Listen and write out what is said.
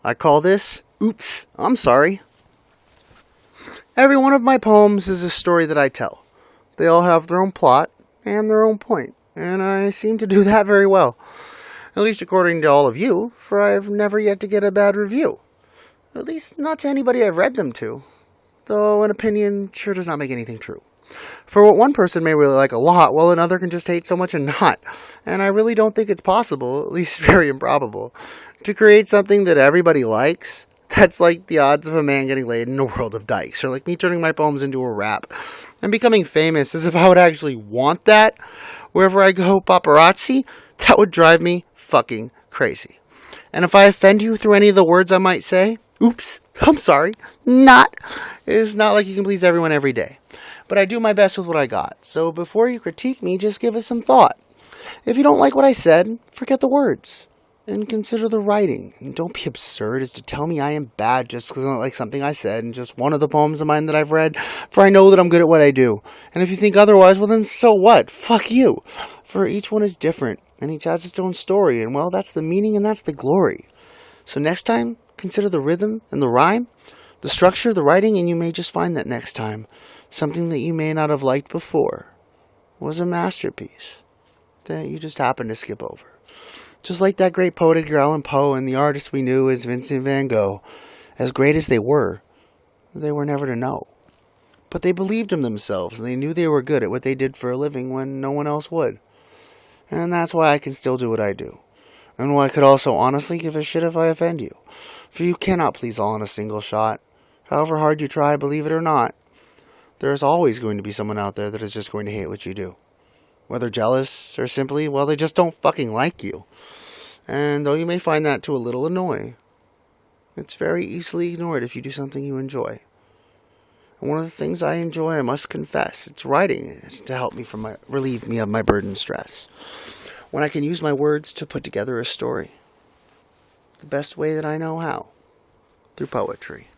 I call this, Oops, I'm Sorry. Every one of my poems is a story that I tell. They all have their own plot and their own point, and I seem to do that very well. At least according to all of you, for I've never yet to get a bad review. At least not to anybody I've read them to, though an opinion sure does not make anything true. For what one person may really like a lot, while another can just hate so much and not. And I really don't think it's possible, at least very improbable, to create something that everybody likes. That's like the odds of a man getting laid in a world of dykes, or like me turning my poems into a rap and becoming famous as if I would actually want that. Wherever I go, paparazzi, that would drive me fucking crazy. And if I offend you through any of the words I might say, oops, I'm sorry, it's not like you can please everyone every day. But I do my best with what I got. So before you critique me, just give it some thought. If you don't like what I said, forget the words. And consider the writing. And don't be absurd as to tell me I am bad just because I don't like something I said in just one of the poems of mine that I've read. For I know that I'm good at what I do. And if you think otherwise, well then so what? Fuck you. For each one is different. And each has its own story. And well, that's the meaning and that's the glory. So next time, consider the rhythm and the rhyme, the structure, the writing, and you may just find that next time something that you may not have liked before was a masterpiece that you just happened to skip over. Just like that great poet Edgar Allan Poe and the artist we knew as Vincent van Gogh, as great as they were never to know. But they believed in themselves, and they knew they were good at what they did for a living when no one else would. And that's why I can still do what I do. And why I could also honestly give a shit if I offend you. For you cannot please all in a single shot. However hard you try, believe it or not, there is always going to be someone out there that is just going to hate what you do. Whether jealous or simply, well, they just don't fucking like you. And though you may find that to a little annoying, it's very easily ignored if you do something you enjoy. And one of the things I enjoy, I must confess, it's writing to help me relieve me of my burden and stress. When I can use my words to put together a story. The best way that I know how. Through poetry.